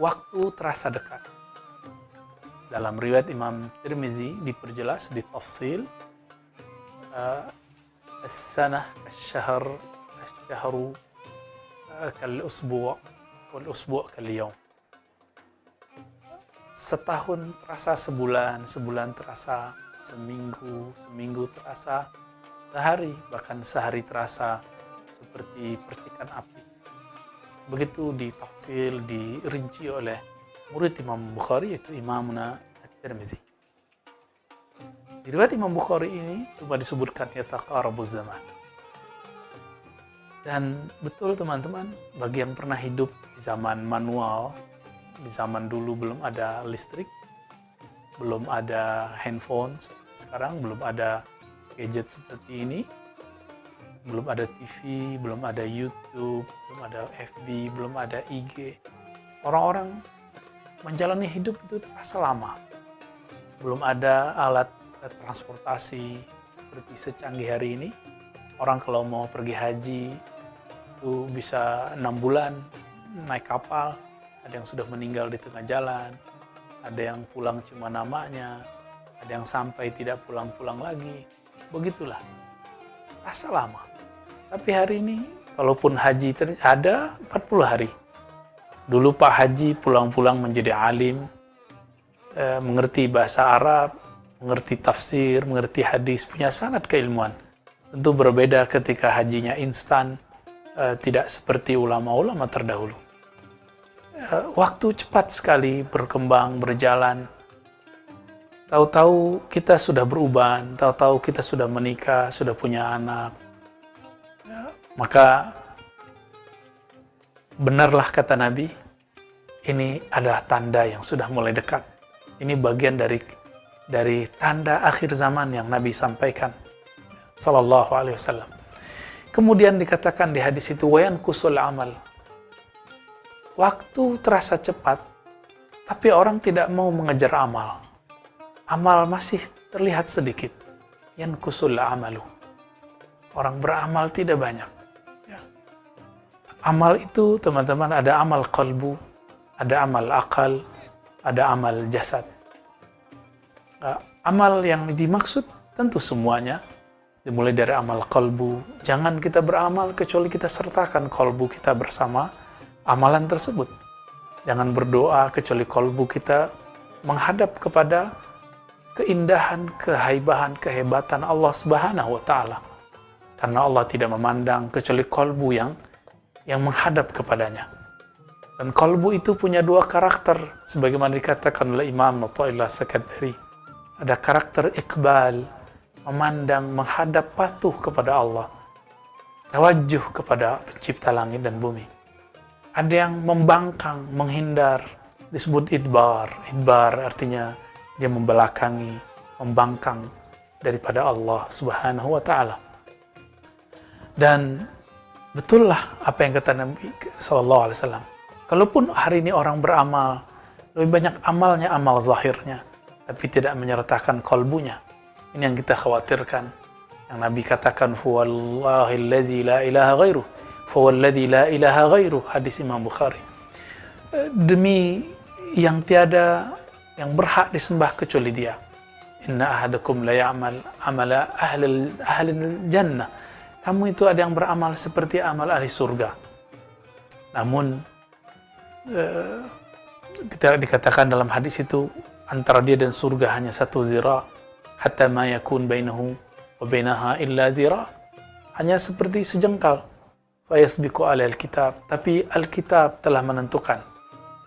waktu terasa dekat. Dalam riwayat Imam Tirmizi diperjelas di tafsil, as-sanah asy-syahr asy-syahru kal-usbu' wal-usbu' kal-yawm. Setahun terasa sebulan, sebulan terasa seminggu, seminggu terasa sehari, bahkan sehari terasa seperti percikan api. Begitu ditafsil, dirinci oleh murid Imam Bukhari, yaitu Imamuna At-Tirmizi. Di riwayat Imam Bukhari ini cuma disebutkan yataqarabuz zaman. Dan betul teman-teman, bagi yang pernah hidup di zaman manual, di zaman dulu belum ada listrik, belum ada handphone, sekarang belum ada gadget seperti ini, belum ada TV, belum ada YouTube, belum ada FB, belum ada IG. Orang-orang menjalani hidup itu terasa lama. Belum ada alat transportasi seperti secanggih hari ini. Orang kalau mau pergi haji itu bisa 6 bulan naik kapal. Ada yang sudah meninggal di tengah jalan, ada yang pulang cuma namanya, ada yang sampai tidak pulang-pulang lagi. Begitulah, rasa lama. Tapi hari ini, kalaupun haji ada 40 hari. Dulu Pak Haji pulang-pulang menjadi alim, mengerti bahasa Arab, mengerti tafsir, mengerti hadis, punya sanad keilmuan. Tentu berbeda ketika hajinya instan, tidak seperti ulama-ulama terdahulu. Waktu cepat sekali berkembang, berjalan. Tahu-tahu kita sudah beruban, tahu-tahu kita sudah menikah, sudah punya anak. Maka benarlah kata Nabi, ini adalah tanda yang sudah mulai dekat. Ini bagian dari tanda akhir zaman yang Nabi sampaikan, sallallahu alaihi wasallam. Kemudian dikatakan di hadis itu, wayan kusul amal. Waktu terasa cepat, tapi orang tidak mau mengejar amal. Amal masih terlihat sedikit. Yankusul amalu. Orang beramal tidak banyak. Ya. Amal itu, teman-teman, ada amal qalbu, ada amal akal, ada amal jasad. Amal yang dimaksud tentu semuanya, dimulai dari amal qalbu. Jangan kita beramal kecuali kita sertakan qalbu kita bersama amalan tersebut. Jangan berdoa kecuali qalbu kita menghadap kepada keindahan, kehaibahan, kehebatan Allah Subhanahu wa taala. Karena Allah tidak memandang kecuali qalbu yang menghadap kepadanya. Dan qalbu itu punya dua karakter sebagaimana dikatakan oleh Imam Athaillah Sakandari. Ada karakter iqbal, memandang, menghadap, patuh kepada Allah. Tawajjuh kepada pencipta langit dan bumi. Ada yang membangkang, menghindar, disebut idbar. Idbar artinya dia membelakangi, membangkang daripada Allah Subhanahu wa taala. Dan betullah apa yang kata Nabi sallallahu alaihi wasallam. Kalaupun hari ini orang beramal, lebih banyak amalnya amal zahirnya, tapi tidak menyertakan qalbunya. Ini yang kita khawatirkan. Yang Nabi katakan, "Wallahi allazi la ilaha ghairuh." Fawalladzi la ilaha ghairuh, hadis Imam Bukhari. Demi yang tiada yang berhak disembah kecuali Dia. Inna ahadakum la ya'mal amala ahli jannah. Kamu itu ada yang beramal seperti amal ahli surga. Namun kita dikatakan dalam hadis itu antara dia dan surga hanya satu zira, hatta ma yakun bainahu wa bainaha illa zira. Hanya seperti sejengkal. Fayasbiqu alal kitab, tapi Alkitab telah menentukan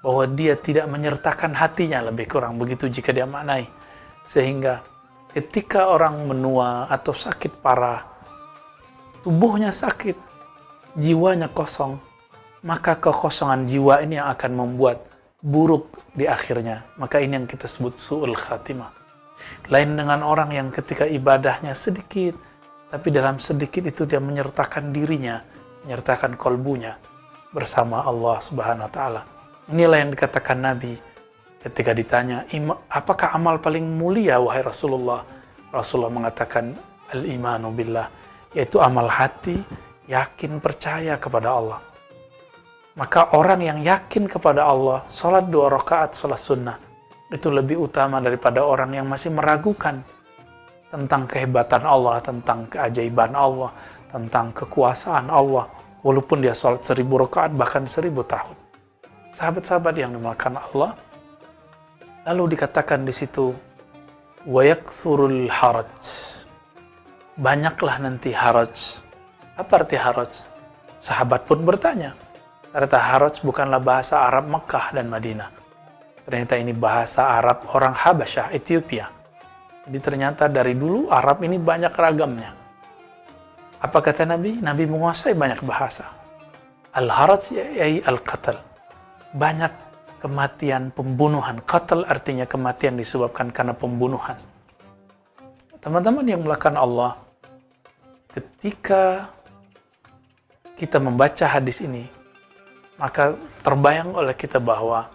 bahwa dia tidak menyertakan hatinya, lebih kurang begitu jika dia maknai. Sehingga ketika orang menua atau sakit parah, tubuhnya sakit, jiwanya kosong, maka kekosongan jiwa ini yang akan membuat buruk di akhirnya. Maka ini yang kita sebut su'ul khatimah. Lain dengan orang yang ketika ibadahnya sedikit, tapi dalam sedikit itu dia menyertakan dirinya, menyertakan kolbunya bersama Allah Subhanahu wa taala. Inilah yang dikatakan Nabi ketika ditanya, apakah amal paling mulia wahai Rasulullah? Rasulullah mengatakan al-imanu billah, yaitu amal hati, yakin percaya kepada Allah. Maka orang yang yakin kepada Allah, sholat 2 rakaat sholat sunnah, itu lebih utama daripada orang yang masih meragukan tentang kehebatan Allah, tentang keajaiban Allah, tentang kekuasaan Allah, walaupun dia sholat 1000 rakaat, bahkan 1000 tahun. Sahabat-sahabat yang dimuliakan Allah, lalu dikatakan di situ, وَيَكْثُرُ الْحَرَجِ, banyaklah nanti haraj. Apa arti haraj? Sahabat pun bertanya. Ternyata haraj bukanlah bahasa Arab Mekah dan Madinah. Ternyata ini bahasa Arab orang Habasyah, Ethiopia. Jadi ternyata dari dulu Arab ini banyak ragamnya. Apa kata Nabi? Nabi menguasai banyak bahasa. Al-haraj yai al-qatal. Banyak kematian pembunuhan. Qatal artinya kematian disebabkan karena pembunuhan. Teman-teman yang melakukan Allah, ketika kita membaca hadis ini, maka terbayang oleh kita bahwa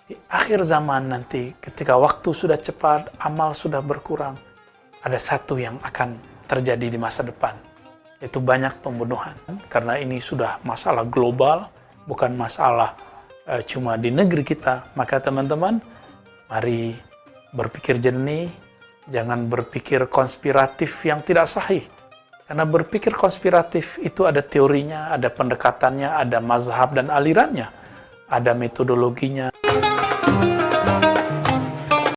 di akhir zaman nanti, ketika waktu sudah cepat, amal sudah berkurang, ada satu yang akan terjadi di masa depan, yaitu banyak pembunuhan. Karena ini sudah masalah global, bukan masalah cuma di negeri kita. Maka teman-teman, mari berpikir jernih, jangan berpikir konspiratif yang tidak sahih. Karena berpikir konspiratif itu ada teorinya, ada pendekatannya, ada mazhab dan alirannya, ada metodologinya.